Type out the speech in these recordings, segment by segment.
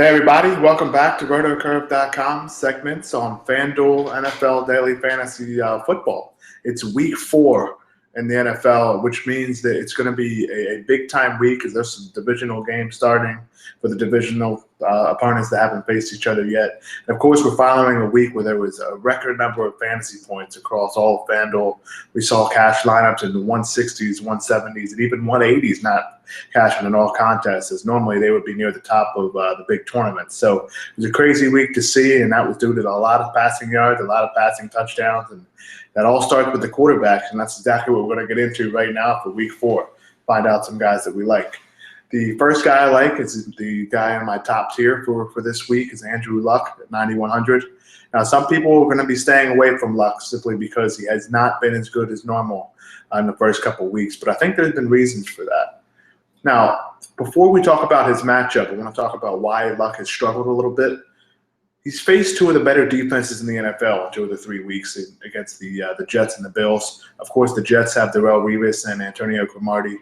Hey everybody, welcome back to rotocurve.com segments on FanDuel NFL Daily Fantasy Football. It's week 4 in the NFL, which means that it's going to be a big-time week because there's some divisional games starting for the divisional opponents that haven't faced each other yet. And of course, we're following a week where there was a record number of fantasy points across all of FanDuel. We saw cash lineups in the 160s, 170s, and even 180s not cashing in all contests, as normally they would be near the top of the big tournaments. So it was a crazy week to see, and that was due to a lot of passing yards, a lot of passing touchdowns, and that all starts with the quarterbacks, and that's exactly what we're going to get into right now for week 4. Find out some guys that we like. The first guy I like is the guy in my top tier for this week is Andrew Luck at 9,100. Now, some people are going to be staying away from Luck simply because he has not been as good as normal in the first couple of weeks, but I think there's been reasons for that. Now, before we talk about his matchup, I want to talk about why Luck has struggled a little bit. He's faced 2 of the better defenses in the NFL in 2 of the 3 weeks against the Jets and the Bills. Of course, the Jets have Darrelle Revis and Antonio Cromartie,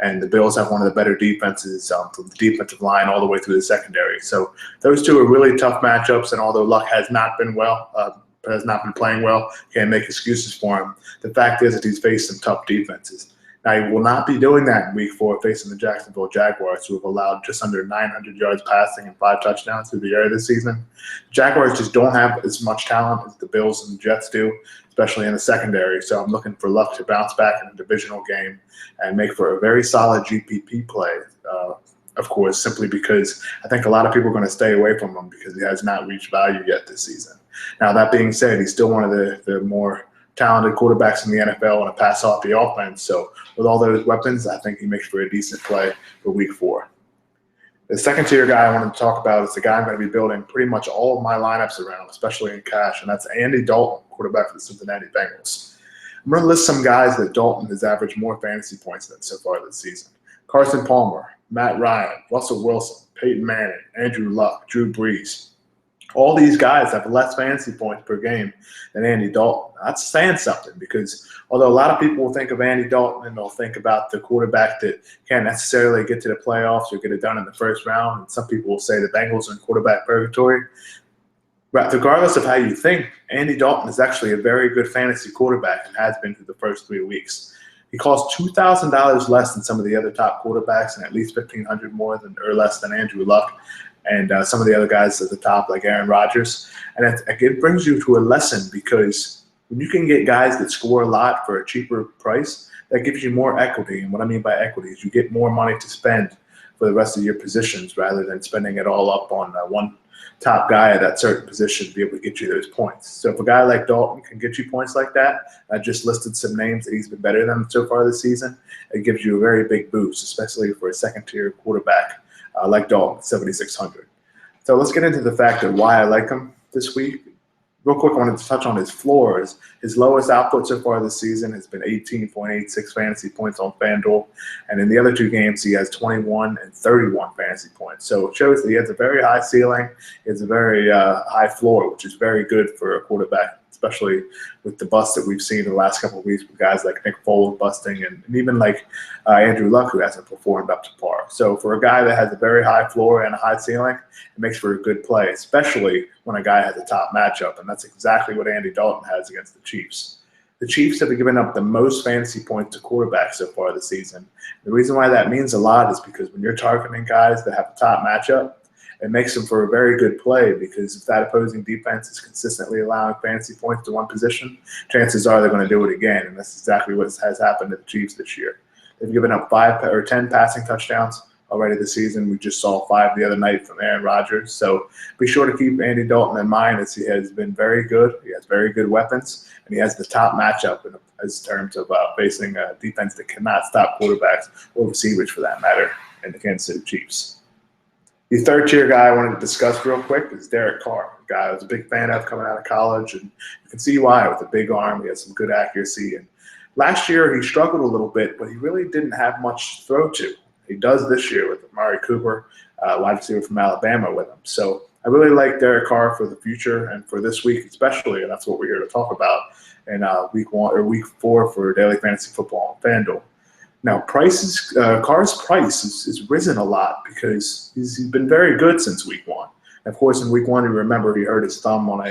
and the Bills have one of the better defenses from the defensive line all the way through the secondary. So those 2 are really tough matchups, and although Luck has not been playing well, can't make excuses for him. The fact is that he's faced some tough defenses. Now, he will not be doing that in week 4 facing the Jacksonville Jaguars, who have allowed just under 900 yards passing and 5 touchdowns through the air this season. The Jaguars just don't have as much talent as the Bills and the Jets do, especially in the secondary. So I'm looking for Luck to bounce back in a divisional game and make for a very solid GPP play, of course, simply because I think a lot of people are going to stay away from him because he has not reached value yet this season. Now, that being said, he's still one of the more talented quarterbacks in the NFL and a pass off the offense. So with all those weapons, I think he makes for a decent play for week 4. The second tier guy I wanted to talk about is the guy I'm going to be building pretty much all of my lineups around, especially in cash, and that's Andy Dalton, quarterback for the Cincinnati Bengals. I'm going to list some guys that Dalton has averaged more fantasy points than so far this season. Carson Palmer, Matt Ryan, Russell Wilson, Peyton Manning, Andrew Luck, Drew Brees. All these guys have less fantasy points per game than Andy Dalton. That's saying something because although a lot of people will think of Andy Dalton and they'll think about the quarterback that can't necessarily get to the playoffs or get it done in the first round, and some people will say the Bengals are in quarterback purgatory. Regardless of how you think, Andy Dalton is actually a very good fantasy quarterback and has been through the first 3 weeks. He costs $2,000 less than some of the other top quarterbacks and at least $1,500 more or less than Andrew Luck and some of the other guys at the top like Aaron Rodgers. And it brings you to a lesson because when you can get guys that score a lot for a cheaper price, that gives you more equity. And what I mean by equity is you get more money to spend for the rest of your positions rather than spending it all up on one top guy at that certain position to be able to get you those points. So if a guy like Dalton can get you points like that, I just listed some names that he's been better than so far this season. It gives you a very big boost, especially for a second-tier quarterback like Dalton, 7,600. So let's get into the fact of why I like him this week. Real quick, I wanted to touch on his floors. His lowest output so far this season has been 18.86 fantasy points on FanDuel. And in the other 2 games, he has 21 and 31 fantasy points. So it shows that he has a very high ceiling. He has a very high floor, which is very good for a quarterback, especially with the bust that we've seen in the last couple of weeks with guys like Nick Foles busting and even like Andrew Luck, who hasn't performed up to par. So for a guy that has a very high floor and a high ceiling, it makes for a good play, especially when a guy has a top matchup, and that's exactly what Andy Dalton has against the Chiefs. The Chiefs have given up the most fantasy points to quarterbacks so far this season. The reason why that means a lot is because when you're targeting guys that have a top matchup, it makes them for a very good play because if that opposing defense is consistently allowing fantasy points to one position, chances are they're going to do it again, and that's exactly what has happened to the Chiefs this year. They've given up 5 or 10 passing touchdowns already this season. We just saw 5 the other night from Aaron Rodgers. So be sure to keep Andy Dalton in mind as he has been very good. He has very good weapons, and he has the top matchup in terms of facing a defense that cannot stop quarterbacks or receivers for that matter in the Kansas City Chiefs. The third tier guy I wanted to discuss real quick is Derek Carr, a guy I was a big fan of coming out of college, and you can see why. With a big arm, he has some good accuracy. And last year he struggled a little bit, but he really didn't have much to throw to. He does this year with Amari Cooper, wide receiver from Alabama, with him. So I really like Derek Carr for the future and for this week especially, and that's what we're here to talk about in week 4 for daily fantasy football on FanDuel. Now, Carr's price has risen a lot because he's been very good since week 1. And of course, in week 1, you remember he hurt his thumb on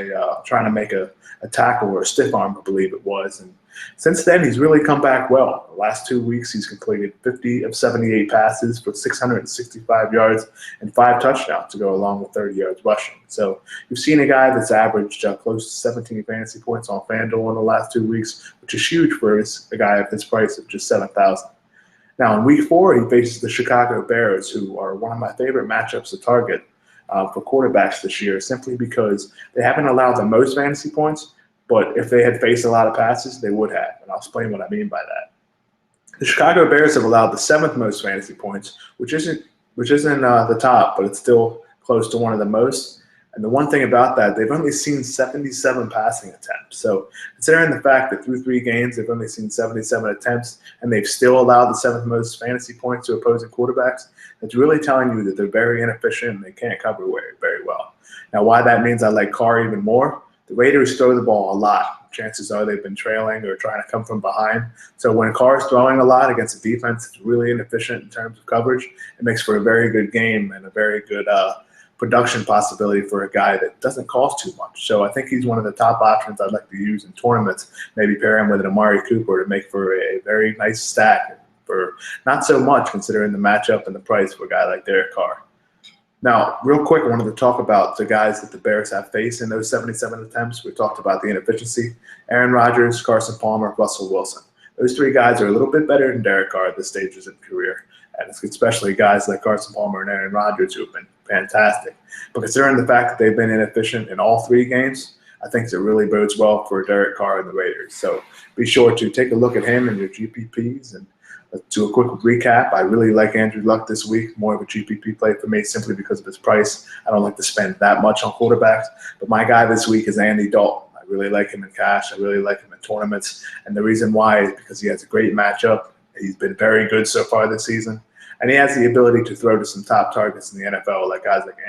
trying to make a tackle or a stiff arm, I believe it was. And since then, he's really come back well. The last 2 weeks, he's completed 50 of 78 passes for 665 yards and 5 touchdowns to go along with 30 yards rushing. So you've seen a guy that's averaged close to 17 fantasy points on FanDuel in the last 2 weeks, which is huge for a guy of his price of just $7,000. Now, in week 4, he faces the Chicago Bears, who are one of my favorite matchups to target for quarterbacks this year, simply because they haven't allowed the most fantasy points, but if they had faced a lot of passes, they would have. And I'll explain what I mean by that. The Chicago Bears have allowed the 7th most fantasy points, which isn't the top, but it's still close to one of the most. And the one thing about that, they've only seen 77 passing attempts. So considering the fact that through 3 games, they've only seen 77 attempts, and they've still allowed the 7th most fantasy points to opposing quarterbacks, that's really telling you that they're very inefficient and they can't cover very well. Now, why that means I like Carr even more, the Raiders throw the ball a lot. Chances are they've been trailing or trying to come from behind. So when Carr's throwing a lot against a defense that's really inefficient in terms of coverage, it makes for a very good game and a very good production possibility for a guy that doesn't cost too much. So I think he's one of the top options I'd like to use in tournaments, maybe pair him with an Amari Cooper to make for a very nice stack for not so much considering the matchup and the price for a guy like Derek Carr. Now, real quick, I wanted to talk about the guys that the Bears have faced in those 77 attempts. We talked about the inefficiency. Aaron Rodgers, Carson Palmer, Russell Wilson. Those 3 guys are a little bit better than Derek Carr at this stage of his career. And it's especially guys like Carson Palmer and Aaron Rodgers who have been fantastic. But considering the fact that they've been inefficient in all 3 games, I think it really bodes well for Derek Carr and the Raiders. So be sure to take a look at him and your GPPs. And let's do a quick recap. I really like Andrew Luck this week, more of a GPP play for me simply because of his price. I don't like to spend that much on quarterbacks. But my guy this week is Andy Dalton. I really like him in cash. I really like him in tournaments. And the reason why is because he has a great matchup. He's been very good so far this season. And he has the ability to throw to some top targets in the NFL, like guys like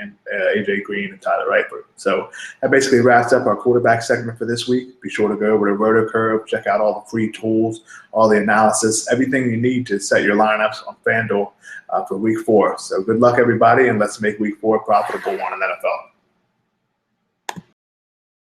A.J. Green and Tyler Eifert. So that basically wraps up our quarterback segment for this week. Be sure to go over to RotoCurve, check out all the free tools, all the analysis, everything you need to set your lineups on FanDuel for week 4. So good luck, everybody, and let's make week 4 a profitable one in NFL.